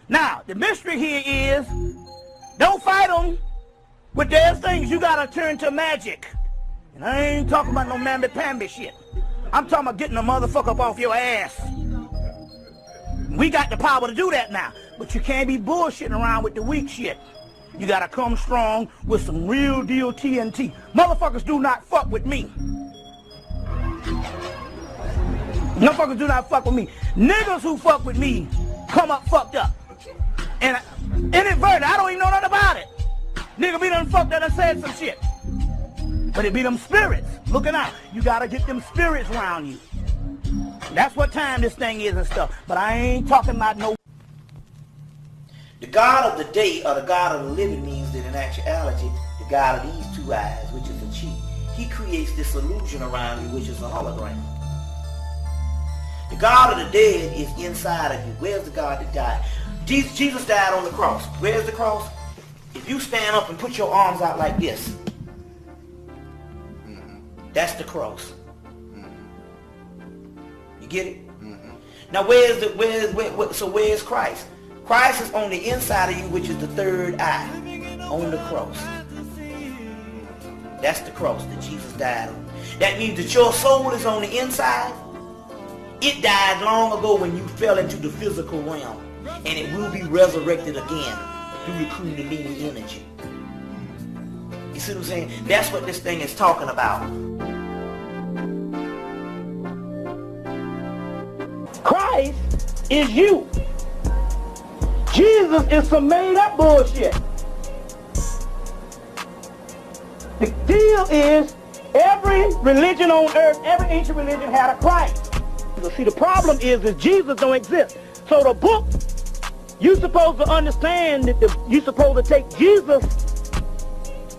Now, the mystery here is, don't fight them with their things. You gotta turn to magic. And I ain't talking about no mamby-pamby shit. I'm talking about getting a motherfucker up off your ass. We got the power to do that now. But you can't be bullshitting around with the weak shit. You gotta come strong with some real deal TNT. Motherfuckers do not fuck with me. Motherfuckers do not fuck with me. Niggas who fuck with me come up fucked up. And inadvertent, I don't even know nothing about it. Nigga be done fucked up and said some shit. But it be them spirits looking out. You gotta get them spirits around you. That's what time this thing is and stuff. But I ain't talking about no... The God of the day or the God of the living means that in actuality, the God of these two eyes, which is a cheat, he creates this illusion around you, which is a hologram. The God of the dead is inside of you. Where's the God that died? Jesus died on the cross. Where's the cross? If you stand up and put your arms out like this, that's the cross. You get it? Now where's Christ? Christ is on the inside of you, which is the third eye on the cross. That's the cross that Jesus died on. That means that your soul is on the inside. It died long ago when you fell into the physical realm, and it will be resurrected again through the Kundalini energy. You see what I'm saying? That's what this thing is talking about. Christ is you. Jesus is some made up bullshit. The deal is every religion on earth, every ancient religion had a Christ. See, the problem is Jesus don't exist. So the book, you're supposed to understand that you're supposed to take Jesus'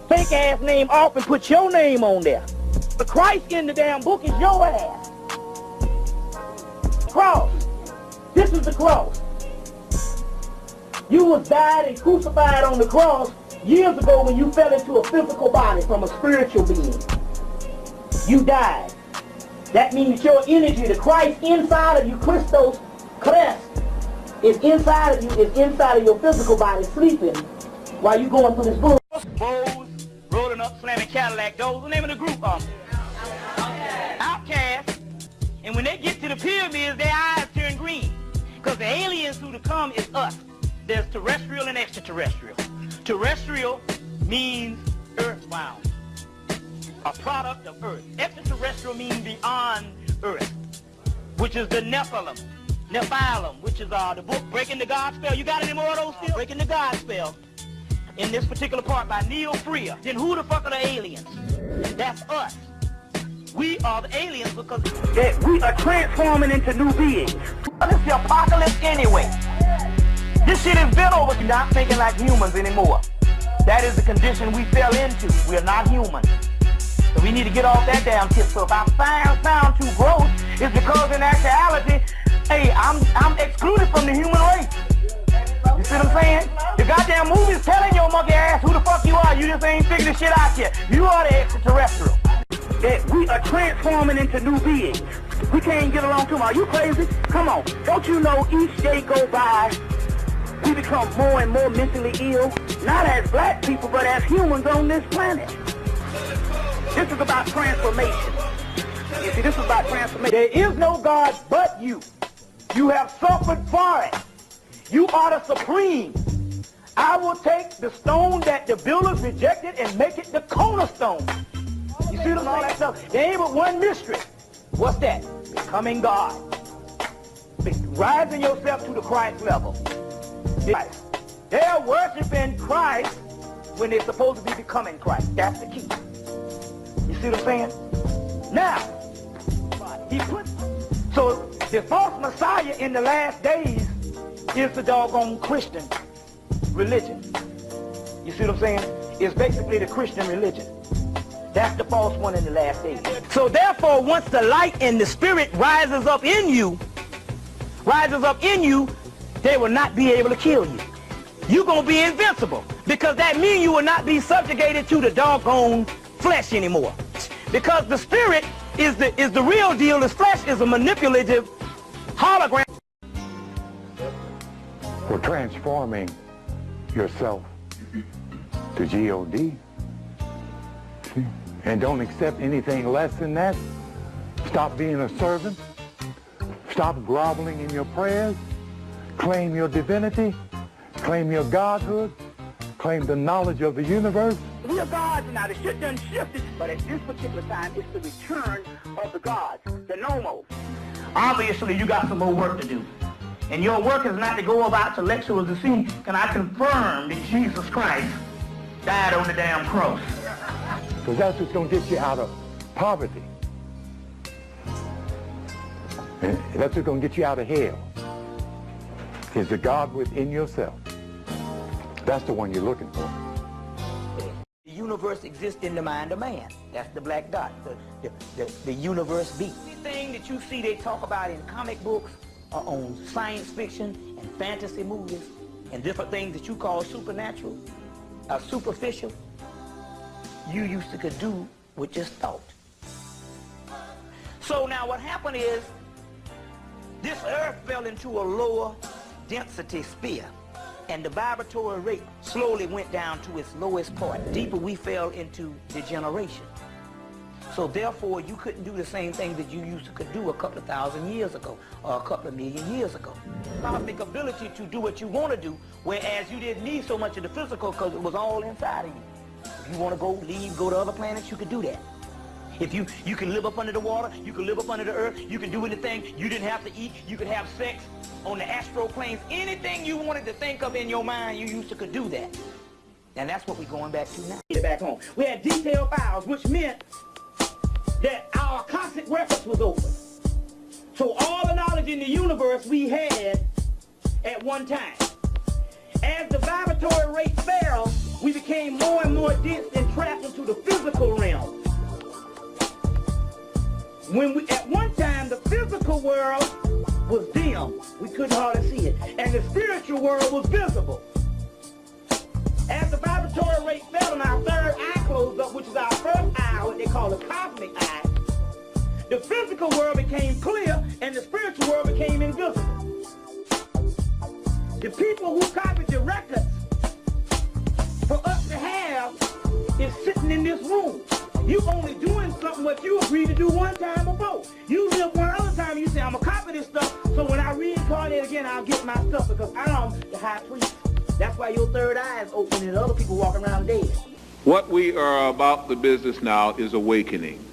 fake ass name off and put your name on there. The Christ in the damn book is your ass. Cross. This is the cross. You was died and crucified on the cross years ago when you fell into a physical body from a spiritual being. You died. That means your energy, the Christ inside of you, Christos, is inside of you, is inside of your physical body, sleeping while you going through this bull. Bows, rolling up, slamming Cadillac doors. The name of the group, Outcast. And when they get to the pyramids, their eyes turn green. Because the aliens who to come is us. There's terrestrial and extraterrestrial. Terrestrial means earthbound, a product of Earth. Extraterrestrial means beyond Earth, which is the Nephilim, which is the book Breaking the God Spell. You got any more of those still? Breaking the God Spell. In this particular part by Neil Freer. Then who the fuck are the aliens? That's us. We are the aliens because we are transforming into new beings. This is the apocalypse anyway. This shit is been over. You're not thinking like humans anymore. That is the condition we fell into. We are not human. So we need to get off that damn tip. So if I sound too gross, it's because in actuality, hey, I'm excluded from the human race. You see what I'm saying? The goddamn movie's telling your monkey ass who the fuck you are. You just ain't figured this shit out yet. You are the extraterrestrial. We are transforming into new beings. We can't get along too much. Are you crazy? Come on. Don't you know each day go by, we become more and more mentally ill, not as black people, but as humans on this planet. This is about transformation. You see, this is about transformation. There is no God but you. You have suffered for it. You are the supreme. I will take the stone that the builders rejected and make it the cornerstone. You see all that stuff? There ain't but one mystery. What's that? Becoming God. Rising yourself to the Christ level. They're worshiping Christ when they're supposed to be becoming Christ. That's the key. You see what I'm saying? Now, so the false Messiah in the last days is the doggone Christian religion. You see what I'm saying? It's basically the Christian religion. That's the false one in the last days. So therefore, once the light and the spirit rises up in you, they will not be able to kill you. You're going to be invincible, because that means you will not be subjugated to the doggone flesh anymore. Because the spirit is the real deal. This flesh is a manipulative hologram. for transforming yourself to G-O-D. See? And don't accept anything less than that. Stop being a servant. Stop groveling in your prayers. Claim your divinity. Claim your godhood. Claim the knowledge of the universe. We are gods now. The shit done shifted, but at this particular time, it's the return of the gods, the nomos. Obviously, you got some more work to do. And your work is not to go about to lecturers to see, can I confirm that Jesus Christ died on the damn cross? Because that's what's going to get you out of poverty. And that's what's going to get you out of hell. Is the God within yourself. That's the one you're looking for. The universe exists in the mind of man. That's the black dot, the universe beat. Everything that you see they talk about in comic books or on science fiction and fantasy movies and different things that you call supernatural or superficial, you used to could do with just thought. So now what happened is this earth fell into a lower density sphere, and the vibratory rate slowly went down to its lowest point. Deeper we fell into degeneration. So therefore you couldn't do the same thing that you used to could do a couple of thousand years ago or a couple of million years ago. Cosmic ability to do what you want to do, whereas you didn't need so much of the physical because it was all inside of you. If you want to go to other planets, you could do that. If you can live up under the water, you can live up under the earth, you can do anything, you didn't have to eat, you could have sex on the astral planes, anything you wanted to think of in your mind, you used to could do that. And that's what we're going back to now. Back home. We had detailed files, which meant that our cosmic reference was open. So all the knowledge in the universe we had at one time. As the vibratory rate fell, we became more and more dense and trapped into the physical realm. At one time, the physical world was dim. We couldn't hardly see it. And the spiritual world was visible. As the vibratory rate fell and our third eye closed up, which is our first eye, what they call the cosmic eye, the physical world became clear and the spiritual world became invisible. The people who copied the records for us to have is sitting in this room. You only doing something what you agreed to do one time before. You live one other time, you say, I'm going to copy this stuff, so when I reincarnate again, I'll get my stuff, because I'm the high priest. That's why your third eye is open and other people walk around dead. What we are about the business now is awakening.